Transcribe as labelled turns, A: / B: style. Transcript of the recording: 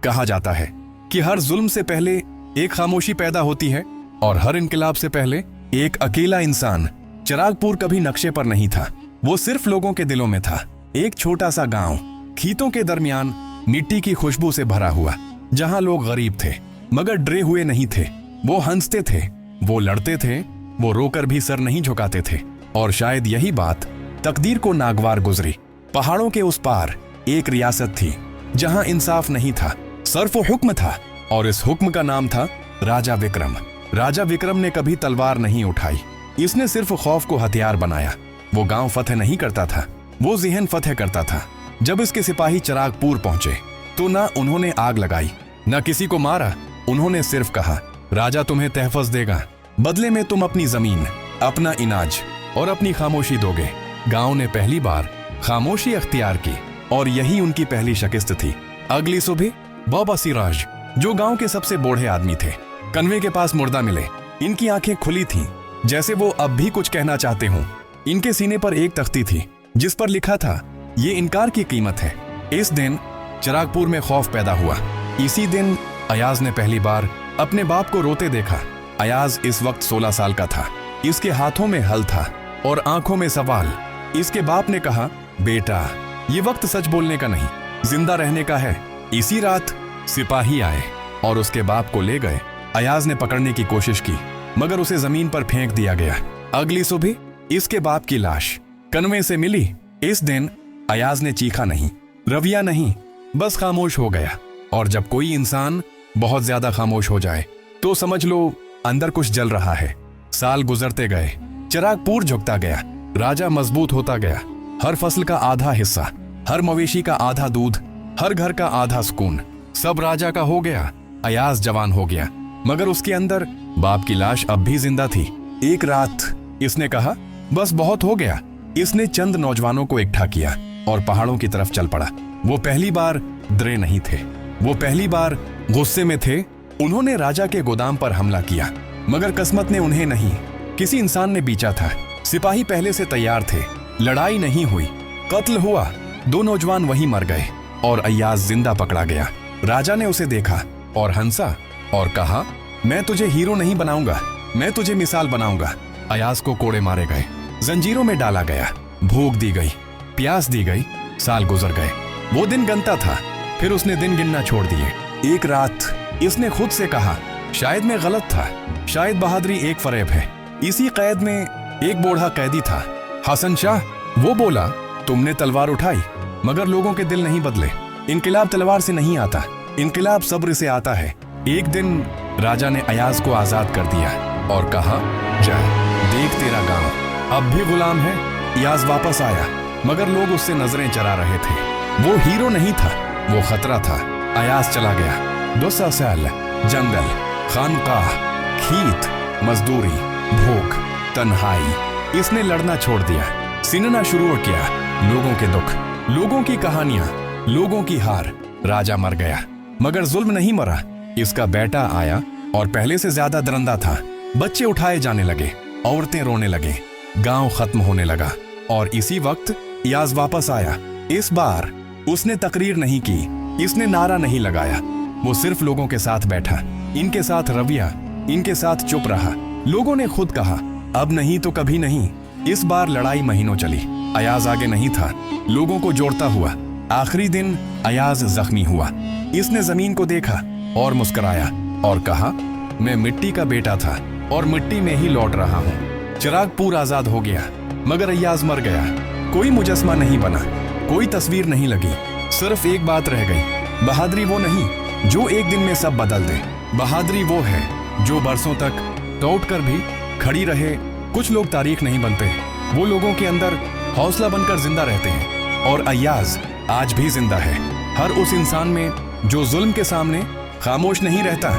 A: कहा जाता है कि हर जुल्म से पहले एक खामोशी पैदा होती है और हर इनकलाब से पहले एक अकेला इंसान। चिरागपुर कभी नक्शे पर नहीं था, वो सिर्फ लोगों के दिलों में था। एक छोटा सा गांव, खेतों के दरमियान, मिट्टी की खुशबू से भरा हुआ, जहां लोग गरीब थे मगर डरे हुए नहीं थे। वो हंसते थे, वो लड़ते थे, वो रोकर भी सर नहीं झुकाते थे। और शायद यही बात तकदीर को नागवार गुजरी। पहाड़ों के उस पार एक रियासत थी जहां इंसाफ नहीं था, सिर्फ हुक्म था, और इस हुक्म का नाम था राजा विक्रम। राजा विक्रम ने कभी तलवार नहीं उठाई, इसने सिर्फ खौफ को हथियार बनाया। वो गांव फतेह नहीं करता था, वो ज़हन फतेह करता था। जब इसके सिपाही चिरागपुर पहुंचे तो ना उन्होंने आग लगाई, ना किसी को मारा। उन्होंने सिर्फ कहा, राजा तुम्हें तहफ़्फ़ुज़ देगा, बदले में तुम अपनी जमीन, अपना इनाज और अपनी खामोशी दोगे। गांव ने पहली बार खामोशी अख्तियार की और यही उनकी पहली शिकस्त थी। अगली सुबह बाबा सिराज, जो गांव के सबसे बूढ़े आदमी थे, कन्वे के पास मुर्दा मिले। इनकी आंखें खुली थीं, जैसे वो अब भी कुछ कहना चाहते हों। इनके सीने पर एक तख्ती थी जिस पर लिखा था, ये इनकार की कीमत है। इस दिन चिरागपुर में खौफ पैदा हुआ। इसी दिन अयाज ने पहली बार अपने बाप को रोते देखा। अयाज इस वक्त 16 साल का था। इसके हाथों में हल था और आंखों में सवाल। इसके बाप ने कहा, बेटा ये वक्त सच बोलने का नहीं, जिंदा रहने का है। इसी रात सिपाही आए और उसके बाप को ले गए। अयाज ने पकड़ने की कोशिश की मगर उसे जमीन पर फेंक दिया गया। अगली सुबह इसके बाप की लाश कन्वे से मिली। इस दिन अयाज ने चीखा नहीं, रविया नहीं, बस खामोश हो गया। और जब कोई इंसान बहुत ज्यादा खामोश हो जाए तो समझ लो अंदर कुछ जल रहा है। साल गुजरते गए, चिरागपुर झुकता गया, राजा मजबूत होता गया। हर फसल का आधा हिस्सा, हर मवेशी का आधा दूध, हर घर का आधा सुकून, सब राजा का हो गया। अयाज जवान हो गया मगर उसके अंदर बाप की लाश अब भी जिंदा थी। एक रात इसने कहा, बस बहुत हो गया। इसने चंद नौजवानों को इकट्ठा किया और पहाड़ों की तरफ चल पड़ा। वो पहली बार डरे नहीं थे, वो पहली बार गुस्से में थे। उन्होंने राजा के गोदाम पर हमला किया मगर किस्मत ने उन्हें नहीं, किसी इंसान ने बीचा था। सिपाही पहले से तैयार थे। लड़ाई नहीं हुई, कत्ल हुआ। 2 नौजवान वहीं मर गए और अय्याज जिंदा पकड़ा गया। राजा ने उसे देखा और हंसा और कहा, मैं तुझे हीरो नहीं बनाऊंगा, मैं तुझे मिसाल बनाऊंगा। अय्याज को कोड़े मारे गए, जंजीरों में डाला गया, भूख दी गई, प्यास दी गई। साल गुजर गए। वो दिन गनता था, फिर उसने दिन गिनना छोड़ दिए। एक रात इसने खुद से कहा, शायद मैं गलत था, शायद बहादुरी एक फरेब है। इसी कैद में एक बूढ़ा कैदी था, हसन शाह। वो बोला, तुमने तलवार उठाई मगर लोगों के दिल नहीं बदले। इनकलाब तलवार से नहीं आता, इनकलाब सब्र से आता है। एक दिन राजा ने अयाज को आजाद कर दिया और कहा, जा देख तेरा गांव अब भी गुलाम है। अयाज वापस आया मगर लोग उससे नजरें चरा रहे थे। वो हीरो नहीं था, वो खतरा था। अयाज चला गया। 200 साल जंगल, खानकाह, खेत, मजदूरी, भूख, तन्हाई। इसने लड़ना छोड़ दिया, सीनना शुरू किया। लोगों के दुख, लोगों की कहानियां, लोगों की हार। राजा मर गया मगर जुल्म नहीं मरा। इसका बेटा आया और पहले से ज्यादा दरंदा था। बच्चे उठाए जाने लगे, औरतें रोने लगे, गांव खत्म होने लगा। और इसी वक्त अयाज वापस आया। इस बार उसने तकरीर नहीं की, इसने नारा नहीं लगाया। वो सिर्फ लोगों के साथ बैठा, इनके साथ रविया, इनके साथ चुप रहा। लोगों ने खुद कहा, अब नहीं तो कभी नहीं। इस बार लड़ाई महीनों चली। अयाज आगे नहीं था, लोगों को जोड़ता हुआ। आखिरी दिन अयाज जख्मी हुआ। इसने जमीन को देखा और मुस्कुराया और कहा, मैं मिट्टी का बेटा था और मिट्टी में ही लौट रहा हूँ। चिरागपुर आजाद हो गया मगर अयाज मर गया। कोई मुजस्मा नहीं बना, कोई तस्वीर नहीं लगी, सिर्फ एक बात रह गई। बहादुरी वो नहीं जो एक दिन में सब बदल दे, बहादुरी वो है जो बरसों तक टूट कर भी खड़ी रहे। कुछ लोग तारीख नहीं बनते, वो लोगों के अंदर हौसला बनकर जिंदा रहते हैं। और अय्याज आज भी जिंदा है, हर उस इंसान में जो जुल्म के सामने खामोश नहीं रहता।